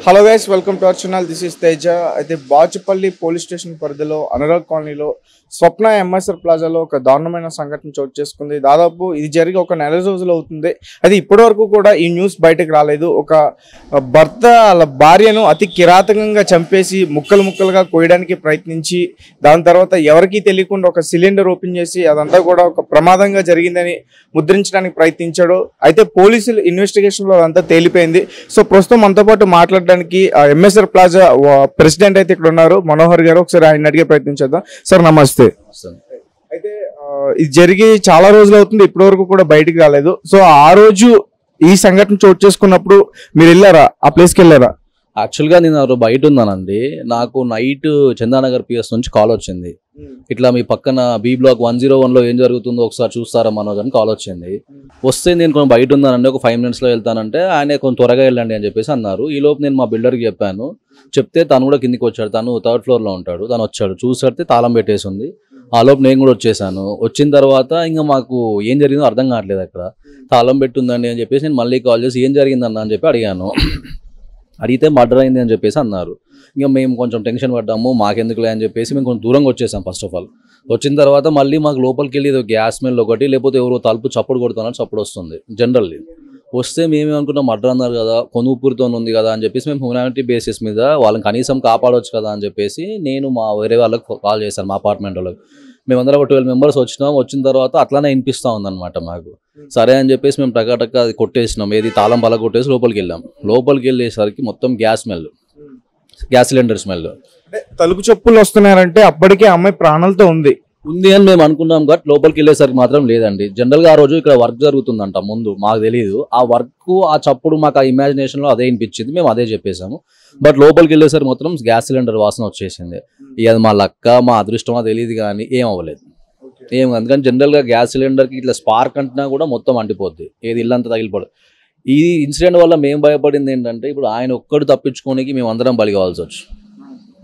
Hello guys, welcome to our channel. This is Teja. అయితే Bachupally police station పరిధిలో అనురాగ్ కాలనీలో స్వప్న MSR ప్లాజాలో ఒక దారుణమైన సంఘటన చోటు చేసుకుంది. దాదాపు ఇది జరిగి ఒక నెల రోజులు అవుతుంది. అది ఇప్పటి వరకు కూడా ఈ న్యూస్ బయటకు రాలేదు. ఒక భర్త వాళ్ళ భార్యను అతి కిరాతకంగా చంపేసి ముక్కలు ముక్కలుగా కోయడానికి ప్రయత్నించి దాని తర్వాత ఎవరికీ తెలియకుండా ఒక సిలిండర్ ఓపెన్ చేసి అదంతా కూడా ఒక ప్రమాదంగా జరిగిందని ముద్రించడానికి ప్రయత్నించాడు. అయితే పోలీసులు ఇన్వెస్టిగేషన్లో అదంతా తేలిపోయింది. సో ప్రస్తుతం మనతో పాటు మాట్లాడడానికి ఎంఎస్ఆర్ ప్లాజా ప్రెసిడెంట్ అయితే ఇక్కడ ఉన్నారు, మనోహర్ గారు. ఒకసారి ఆయన అడిగే ప్రయత్నించేద్దాం. సార్ నమస్తే. అయితే ఇది జరిగి చాలా రోజులు అవుతుంది, ఇప్పటి వరకు కూడా బయటికి రాలేదు. సో ఆ రోజు ఈ సంఘటన చోటు చేసుకున్నప్పుడు మీరు వెళ్ళారా, ఆ ప్లేస్కి వెళ్ళారా? యాక్చువల్గా నేను బయట ఉన్నానండి. నాకు నైట్ చందానగర్ పిఎస్ నుంచి కాల్ వచ్చింది. ఇట్లా మీ పక్కన బి బ్లాక్ 101లో ఏం జరుగుతుందో ఒకసారి చూస్తారా మనోజ్ అని కాల్ వచ్చింది. వస్తే నేను కొంచెం బయట ఉన్నానండి, ఒక 5 minutesలో వెళ్తానంటే ఆయన కొంచెం త్వరగా వెళ్ళండి అని చెప్పేసి అన్నారు. ఈ లోపు నేను మా బిల్డర్కి చెప్పాను. చెప్తే తను కూడా కిందికి వచ్చాడు. తను 3rd floorలో ఉంటాడు. తను వచ్చాడు, చూసాడితే తాళం పెట్టేసి ఉంది. ఆ లోపు నేను కూడా వచ్చేసాను. వచ్చిన తర్వాత ఇంకా మాకు ఏం జరిగిందో అర్థం కావట్లేదు. అక్కడ తాళం పెట్టుందండి అని చెప్పేసి నేను మళ్ళీ కాల్ చేసి ఏం జరిగిందన్న అని చెప్పి అడిగాను. అడిగితే మర్డర్ అయింది అని చెప్పేసి అన్నారు. ఇంకా మేము కొంచెం టెన్షన్ పడ్డాము, మాకెందుకులే అని చెప్పేసి మేము కొంచెం దూరంగా వచ్చేసాం. ఫస్ట్ ఆఫ్ ఆల్ వచ్చిన తర్వాత మళ్ళీ మాకు లోపలికి వెళ్ళి గ్యాస్ స్మెల్ ఒకటి, లేకపోతే ఎవరో తలుపు చప్పుడు కొడుతున్నారు, చప్పుడు వస్తుంది జనరల్లీ. వస్తే మేమేమనుకున్నాం మర్డర్ అన్నారు కదా, కొనుపూరితో ఉంది కదా అని చెప్పేసి మేము హ్యూమానిటీ బేసిస్ మీద వాళ్ళని కనీసం కాపాడవచ్చు కదా అని చెప్పేసి నేను మా వేరే వాళ్ళకి కాల్ చేశాను, మా అపార్ట్మెంట్ వాళ్ళకి. మేమందరం ఒక 12 members వచ్చినాం. వచ్చిన తర్వాత అట్లానే వినిపిస్తూ ఉందన్నమాట మాకు. సరే అని చెప్పేసి మేము టకాటక్క అది కొట్టేసినాం, ఏది తాళం పల కొట్టేసి లోపలికి వెళ్ళాం. లోపలికి వెళ్ళేసరికి మొత్తం gas smell, gas cylinder smell. తలుపు చెప్పులు వస్తున్నారంటే అప్పటికే అమ్మాయి ప్రాణాలతో ఉంది అని మేము అనుకున్నాం. బట్ లోపలికి వెళ్ళేసరికి మాత్రం లేదండి. జనరల్గా ఆ రోజు ఇక్కడ వర్క్ జరుగుతుందంట, ముందు మాకు తెలియదు. ఆ వర్క్ ఆ చప్పుడు మాకు ఆ ఇమాజినేషన్లో అదే అనిపించింది, మేము అదే చెప్పేసాము. బట్ లోపలికి వెళ్ళేసరికి మొత్తం గ్యాస్ సిలిండర్ వాసన వచ్చేసింది. ఇక అది మా లక్క, మా అదృష్టమా తెలియదు కానీ ఏం అవ్వలేదు. అందుకని జనరల్గా గ్యాస్ సిలిండర్కి ఇట్లా స్పార్క్ అంటున్నా కూడా మొత్తం అంటిపోద్ది, ఏది ఇల్లంతా తగిలిపోదు. ఈ ఇన్సిడెంట్ వల్ల మేము భయపడింది ఏంటంటే, ఇప్పుడు ఆయన ఒక్కడు తప్పించుకోనికి మేము అందరం బలి కావాల్సి వచ్చు.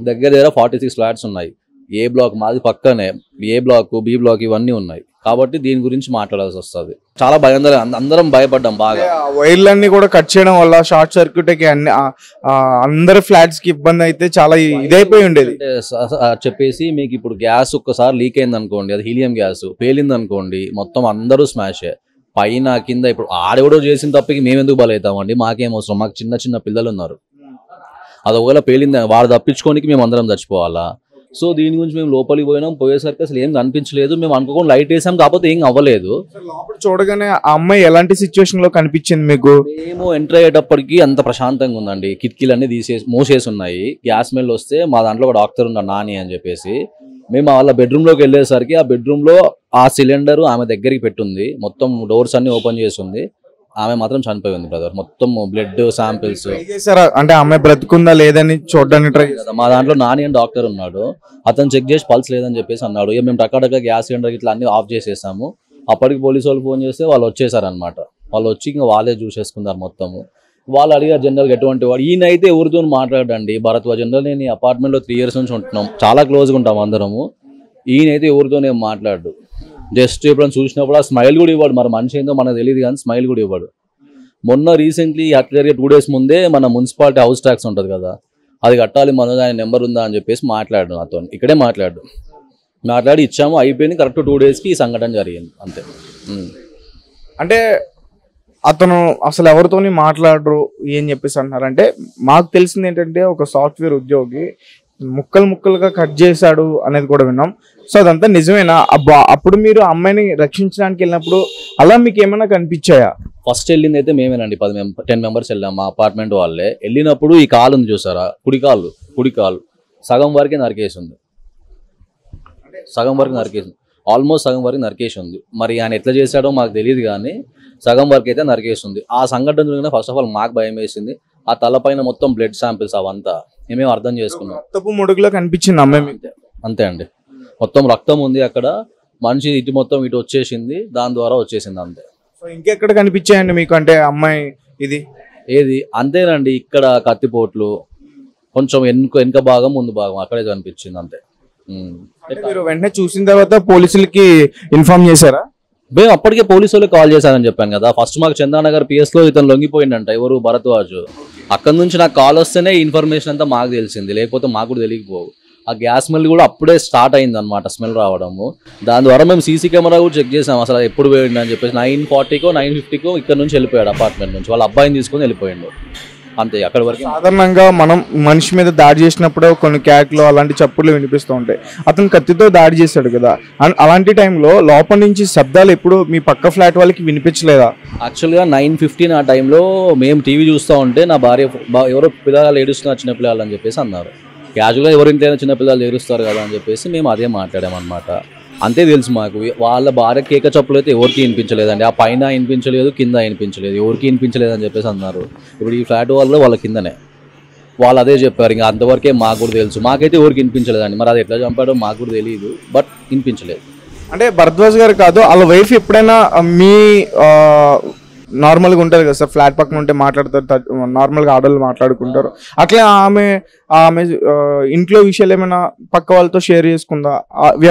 దగ్గర 46 flats ఉన్నాయి. ఏ బ్లాక్ మాది పక్కనే, ఏ బ్లాక్ బి బ్లాక్ ఇవన్నీ ఉన్నాయి. కాబట్టి దీని గురించి మాట్లాడాల్సి వస్తుంది. చాలా భయంకరంగా అందరం భయపడ్డాం బాగా. వైర్లన్నీ కూడా కట్ చేయడం వల్ల షార్ట్ సర్క్యూట్ కి అందరు ఫ్లాట్స్ కి ఇబ్బంది అయితే చాలా ఇదైపోయి ఉండేది చెప్పేసి. మీకు ఇప్పుడు గ్యాస్ ఒక్కసారి లీక్ అయింది అనుకోండి, అది హీలియం గ్యాస్ పేలింది అనుకోండి, మొత్తం అందరూ స్మాషే, పైన కింద. ఇప్పుడు ఆడెవడో చేసిన తప్పకి మేము ఎందుకు బలవుతామండి, మాకేం అవసరం, మాకు చిన్న చిన్న పిల్లలు ఉన్నారు. అది ఒకవేళ పేలింది వాడు తప్పించుకోనికి మేము అందరం చచ్చిపోవాలా? సో దీని గురించి మేము లోపలికి పోయినాం. పోయేసరికి అసలు ఏం కనిపించలేదు. మేము అనుకోకుండా లైట్ వేసాం, కాకపోతే ఏం అవ్వలేదు. లోపల చూడగానే ఆ అమ్మాయి ఎలాంటి సిచ్యువేషన్ లో కనిపించింది మీకు? మేము ఎంటర్ అయ్యేటప్పటికి అంత ప్రశాంతంగా ఉందండి. కిటికీలన్నీ మూసేసి ఉన్నాయి. గ్యాస్ స్మెల్ వస్తే మా దాంట్లో ఒక డాక్టర్ ఉన్నాడు, నాని అని చెప్పేసి. మేము వాళ్ళ బెడ్రూమ్లోకి వెళ్ళేసరికి ఆ బెడ్రూమ్లో ఆ సిలిండర్ ఆమె దగ్గరికి పెట్టుంది. మొత్తం డోర్స్ అన్ని ఓపెన్ చేసి ఉంది. ఆమె మాత్రం చనిపోయి ఉంది బ్రదర్. మొత్తం బ్లడ్ శాంపిల్స్. అంటే అమ్మాయి బ్రతుకుందా లేదని చూడడానికి ట్రై చేద్దాం. మా దాంట్లో నాని అని డాక్టర్ ఉన్నాడు, అతను చెక్ చేసి పల్స్ లేదని చెప్పేసి అన్నాడు. ఇక మేము టకాటక గ్యాస్ సిలిండర్ ఇట్లా అన్ని ఆఫ్ చేసేసాము. అప్పటికి పోలీసు వాళ్ళు ఫోన్ చేస్తే వాళ్ళు వచ్చేసారనమాట. వాళ్ళు వచ్చి ఇంకా వాళ్ళే చూసేసుకున్నారు మొత్తము. వాళ్ళు అడిగారు జనరల్గా ఎటువంటి వాడు. ఈయనైతే ఎవరితో మాట్లాడండి, భరద్వాజ్. జనరల్ నేను ఈ అపార్ట్మెంట్లో 3 years నుంచి ఉంటున్నాం, చాలా క్లోజ్గా ఉంటాం అందరము. ఈయనైతే ఎవరితోనే మాట్లాడు. జస్ట్ ఎప్పుడైనా చూసినప్పుడు ఆ స్మైల్ కూడా ఇవ్వడు. మరి మనిషి ఏందో మనకు తెలియదు కానీ స్మైల్ కూడా ఇవ్వడు. మొన్న రీసెంట్లీ అట్లా జరిగే 2 days ముందే మన మున్సిపాలిటీ హౌస్ ట్యాక్స్ ఉంటుంది కదా, అది కట్టాలి, మనది ఆయన నెంబర్ ఉందా అని చెప్పేసి మాట్లాడు నాతో. ఇక్కడే మాట్లాడి ఇచ్చాము, అయిపోయింది. కరెక్ట్ 2 daysకి ఈ సంఘటన జరిగింది అంతే. అంటే అతను అసలు ఎవరితోని మాట్లాడరు ఏం చెప్పేసి అంటున్నారంటే, మాకు తెలిసింది ఏంటంటే ఒక సాఫ్ట్వేర్ ఉద్యోగి ముక్కలు ముక్కలుగా కట్ చేశాడు అనేది కూడా విన్నాం. సో అదంతా నిజమేనా? అప్పుడు మీరు అమ్మాయిని రక్షించడానికి వెళ్ళినప్పుడు అలా మీకు ఏమైనా కనిపించాయా? ఫస్ట్ వెళ్ళింది అయితే మేమేనండి, 10 members వెళ్ళాం, మా అపార్ట్మెంట్ వాళ్ళే. వెళ్ళినప్పుడు ఈ కాలు ఉంది చూసారా, కుడి కాలు సగం వరకే నరికేసి ఉంది. ఆల్మోస్ట్ సగం వరకు నరికేసి ఉంది. మరి ఆయన ఎట్లా చేశాడో మాకు తెలియదు కానీ సగం వరకు అయితే నరికేసి ఉంది. ఆ సంఘటన జరిగిన ఫస్ట్ ఆఫ్ ఆల్ మాకు భయం వేసింది. ఆ తలపైన మొత్తం బ్లడ్ శాంపిల్స్ అవంతా మేమేం అర్థం చేసుకున్నాం. రక్తపు ముడుగులో కనిపించింది అమ్మాయి. అంతే అండి, మొత్తం రక్తం ఉంది అక్కడ. మనిషి ఇటు మొత్తం ఇటు వచ్చేసింది, దాని ద్వారా వచ్చేసింది అంతే. సో ఇంకెక్కడ కనిపించాయండి మీకు? అంటే అమ్మాయి ఇది ఏది అంతేనండి, ఇక్కడ కత్తిపోట్లు, కొంచెం వెనుక భాగం ముందు భాగం అక్కడే కనిపించింది అంతే. మీరు వెంటనే చూసిన తర్వాత పోలీసులకి ఇన్ఫార్మ్ చేశారా? మేము అప్పటికే పోలీసు వాళ్ళకి కాల్ చేశానని చెప్పాను కదా. ఫస్ట్ మాకు చందానగర్ పిఎస్లో ఇతను లొంగిపోయిందంట, ఎవరు భరద్వాజ్. అక్కడ నుంచి నాకు కాల్ వస్తేనే ఇన్ఫర్మేషన్ అంతా మాకు తెలిసింది, లేకపోతే మాకు కూడా తెలియకపోవు. ఆ గ్యాస్ స్మెల్ కూడా అప్పుడే స్టార్ట్ అయింది అనమాట, స్మెల్ రావడము. దాని ద్వారా మేము సీసీ కెమెరా కూడా చెక్ చేసాం, అసలు ఎప్పుడు పోయింది అని చెప్పేసి. 9:40కో 9:50కో ఇక్కడ నుంచి వెళ్ళిపోయాడు అపార్ట్మెంట్ నుంచి, వాళ్ళ అబ్బాయిని తీసుకొని వెళ్ళిపోయాడు అంతే. అక్కడ వరకు సాధారణంగా మనం మనిషి మీద దాడి చేసినప్పుడు కొన్ని క్యాట్లు అలాంటి చప్పుళ్ళు వినిపిస్తూ ఉంటాయి. అతను కత్తితో దాడి చేశాడు కదా, అలాంటి టైంలో లోపల నుంచి శబ్దాలు ఎప్పుడు మీ పక్క ఫ్లాట్ వాళ్ళకి వినిపించలేదా? యాక్చువల్గా 9:15 ఆ టైంలో మేము టీవీ చూస్తూ ఉంటే నా భార్య ఎవరో పిల్లలు ఏడుస్తున్నారు, చిన్నపిల్లలు అని చెప్పేసి అన్నారు. క్యాజువల్గా ఎవరింటైనా చిన్నపిల్లలు ఏడుస్తారు కదా అని చెప్పేసి మేము అదే మాట్లాడామన్నమాట. అంతే తెలుసు మాకు. వాళ్ళ భార్య కేక చప్పులు అయితే ఎవరికి వినిపించలేదండి, ఆ పైన వినిపించలేదు, కింద వినిపించలేదు, ఎవరికి వినిపించలేదు అని చెప్పేసి అన్నారు. ఇప్పుడు ఈ ఫ్లాట్ వాళ్ళ కిందనే వాళ్ళు అదే చెప్పారు. ఇంకా అంతవరకే మాకు కూడా తెలుసు, మాకైతే ఎవరికి వినిపించలేదండి. మరి అది ఎట్లా చంపాడో మాకు కూడా తెలియదు, బట్ వినిపించలేదు. అంటే భరద్వాజ్ గారు కాదు, వాళ్ళ వైఫ్ ఎప్పుడైనా మీ నార్మల్గా ఉంటుంది కదా సార్, ఫ్లాట్ పక్కన ఉంటే మాట్లాడతారు, నార్మల్గా ఆడవాళ్ళు మాట్లాడుకుంటారు, అట్లా ఆమె ఇంట్లో విషయాలు ఏమైనా పక్క వాళ్ళతో షేర్ చేసుకుందా?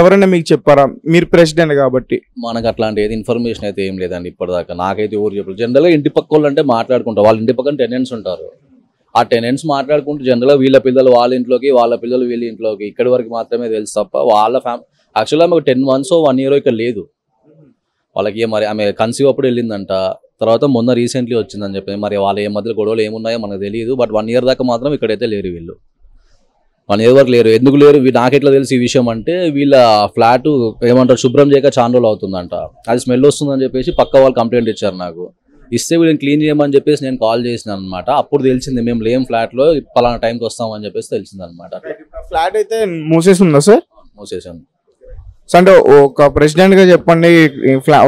ఎవరైనా మీకు చెప్పారా? మీరు ప్రెసిడెంట్ కాబట్టి. మనకు అట్లాంటి ఏది ఇన్ఫర్మేషన్ అయితే ఏం లేదండి ఇప్పటిదాకా, నాకైతే ఎవరు చెప్పలేదు. జనరల్గా ఇంటి పక్క వాళ్ళు అంటే మాట్లాడుకుంటారు, వాళ్ళ ఇంటి పక్కన టెనెంట్స్ ఉంటారు, ఆ టెనెంట్స్ మాట్లాడుకుంటూ జనరల్గా వీళ్ళ పిల్లలు వాళ్ళ ఇంట్లోకి, వాళ్ళ పిల్లలు వీళ్ళ ఇంట్లోకి, ఇక్కడి వరకు మాత్రమే తెలుసు తప్ప వాళ్ళ యాక్చువల్గా మాకు 10 months 1 year ఇక్కడ లేదు వాళ్ళకి. మరి ఆమె కన్సీవ్ అప్పుడు వెళ్ళిందంట, తర్వాత మొన్న రీసెంట్లీ వచ్చిందని చెప్పి. మరి వాళ్ళ ఏ మధ్యలో గొడవలు ఏమున్నాయో మనకు తెలియదు, బట్ 1 year దాకా మాత్రం ఇక్కడైతే లేరు వీళ్ళు. 1 year వరకు లేరు. ఎందుకు లేరు నాకెట్లా తెలిసి ఈ విషయం అంటే, వీళ్ళ ఫ్లాట్ ఏమంటారు శుభ్రం చేయక చాలా రోజులు అవుతుందంట, అది స్మెల్ వస్తుందని చెప్పేసి పక్క వాళ్ళు కంప్లైంట్ ఇచ్చారు నాకు. ఇస్తే వీళ్ళని క్లీన్ చేయమని చెప్పేసి నేను కాల్ చేసిన అనమాట. అప్పుడు తెలిసింది మేము లేం ఫ్లాట్లో, పలానా టైంకి వస్తామని చెప్పేసి తెలిసింది అనమాట. ఫ్లాట్ అయితే మూసేసి ఉందా సార్? మూసేసాను. అంటే ఒక ప్రెసిడెంట్ గా చెప్పండి,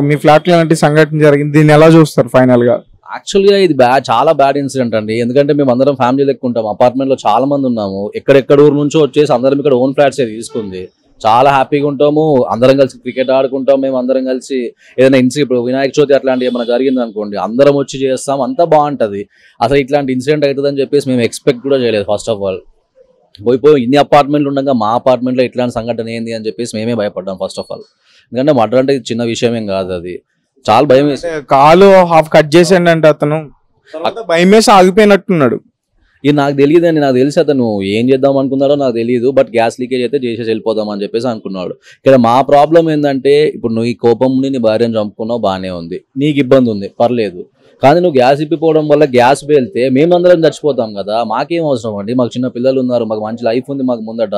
మీ ఫ్లాట్ లో ఎలాంటి సంఘటన జరిగింది, దీన్ని ఎలా చూస్తారు ఫైనల్ గా? యాక్చువల్గా ఇది చాలా బ్యాడ్ ఇన్సిడెంట్ అండి. ఎందుకంటే మేము అందరం ఫ్యామిలీ లెక్క ఉంటాం, అపార్ట్మెంట్ లో చాలా మంది ఉన్నాము, ఎక్కడెక్కడ ఊరు నుంచో వచ్చేసి అందరం ఇక్కడ ఓన్ ఫ్లాట్స్ తీసుకుంది. చాలా హ్యాపీగా ఉంటాము, అందరం కలిసి క్రికెట్ ఆడుకుంటాం, మేము అందరం కలిసి ఏదైనా ఇప్పుడు వినాయక చవితి అట్లాంటి ఏమైనా జరిగింది అనుకోండి, అందరం వచ్చి చేస్తాం, అంతా బాగుంటది. అసలు ఇట్లాంటి ఇన్సిడెంట్ అవుతుందని చెప్పేసి మేము ఎక్స్పెక్ట్ కూడా చేయలేదు. ఫస్ట్ ఆఫ్ ఆల్ పోయిపోయి ఇన్ని అపార్ట్మెంట్లు ఉండగా మా అపార్ట్మెంట్లో ఇట్లాంటి సంఘటన ఏంది అని చెప్పేసి మేమే భయపడ్డాం ఫస్ట్ ఆఫ్ ఆల్. ఎందుకంటే మర్డర్ అంటే చిన్న విషయం ఏం కాదు, అది చాలా భయం వేసి. కాలు హాఫ్ కట్ చేసాడు అంటే అతను భయం వేసి ఆగిపోయినట్టున్నాడు. ఇది నాకు తెలియదండి, నాకు తెలిసి అతను ఏం చేద్దాం అనుకున్నాడో నాకు తెలియదు, బట్ గ్యాస్ లీకేజ్ అయితే చేసేసి వెళ్ళిపోదాం అని చెప్పేసి అనుకున్నాడు. ఇక్కడ మా ప్రాబ్లం ఏంటంటే, ఇప్పుడు నువ్వు ఈ కోపం నీ భార్యను చంపుకున్నావు బాగానే ఉంది, నీకు ఇబ్బంది ఉంది పర్లేదు, కానీ నువ్వు గ్యాస్ ఇప్పిపోవడం వల్ల గ్యాస్ వెళ్తే మేమందరం చచ్చిపోతాం కదా, మాకేం అవసరం అండి, మాకు చిన్న పిల్లలు ఉన్నారు, మాకు మంచి లైఫ్ ఉంది మాకు ముందట,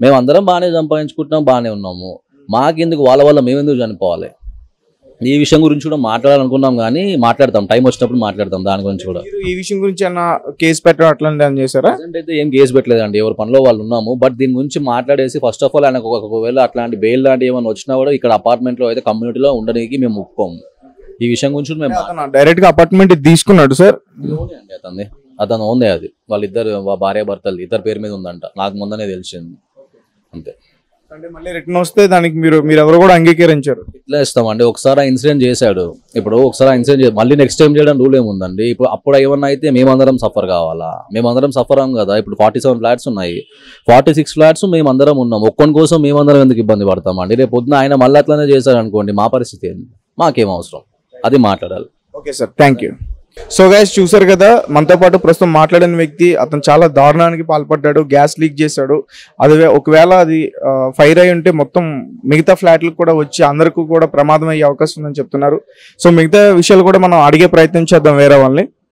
మేమందరం బాగానే సంపాదించుకుంటున్నాం, బాగానే ఉన్నాము, మాకెందుకు వాళ్ళ వల్ల మేమెందుకు చనిపోవాలి? ఈ విషయం గురించి కూడా మాట్లాడాలనుకున్నాం, కానీ మాట్లాడతాం, టైం వచ్చినప్పుడు మాట్లాడతాం దాని గురించి కూడా. ఈ విషయం గురించి ఏమన్నా కేసు పెట్టడం అట్లాంటి అని చేశారా? అయితే ఏం కేసు పెట్టలేదండి, ఎవరి పనిలో వాళ్ళు ఉన్నాము, బట్ దీని గురించి మాట్లాడేసి ఫస్ట్ ఆఫ్ ఆల్ ఆయనకు ఒకవేళ అట్లాంటి బెయిల్ లాంటి ఏమైనా వచ్చినా కూడా ఇక్కడ అపార్ట్మెంట్లో అయితే కమ్యూనిటీలో ఉండడానికి మేము ఒప్పుకోము. ఈ విషయం గురించి మేము డైరెక్ట్ గా అపార్ట్మెంట్ తీసుకున్నాడు సార్. అతను ఓన్దే, అది వాళ్ళిద్దరు భార్య భర్తలు ఇద్దరు పేరు మీద ఉందంట, నాకు ముందనే తెలిసింది అంతే. అంటే మళ్ళీ రిటర్న్ వస్తే దానికి మీరు ఎవరు కూడా అంగీకరించారు? ఇట్లా ఇస్తామండి, ఒకసారి ఆ ఇన్సిడెంట్ చేశాడు, ఇప్పుడు ఒకసారి ఆ ఇన్సిడెంట్ మళ్ళీ నెక్స్ట్ టైం చేయడం రూల్ ఏముందండి? ఇప్పుడు అప్పుడు ఏమన్నా అయితే మేమందరం సఫర్ కావాలా? మేమందరం సఫర్ అవ్వం కదా. ఇప్పుడు 47 ఫ్లాట్స్ ఉన్నాయి, 46 ఫ్లాట్స్ మేమందరం ఉన్నాం, ఒక్కని కోసం మేమందరం ఎందుకు ఇబ్బంది పడతామండి? రేపు పొద్దున ఆయన మళ్ళీ అట్లనే చేశాడు అనుకోండి, మా పరిస్థితి ఏంటి? మాకేం అవసరం, అది మాట్లాడాలి. Okay sir, thank you. So guys చూసారు కదా, మనతో పాటు ప్రస్తుతం మాట్లాడిన వ్యక్తి, అతను చాలా దారుణానికి పాల్పడ్డాడు, గ్యాస్ లీక్ చేశాడు. అది ఒకవేళ అది ఫైర్ అయి ఉంటే మొత్తం మిగతా ఫ్లాట్లకు కూడా వచ్చి అందరికీ కూడా ప్రమాదం అయ్యే అవకాశం ఉందని చెప్తున్నారు. సో మిగతా విషయాలు కూడా మనం అడిగే ప్రయత్నం చేద్దాం వేరే వాళ్ళని.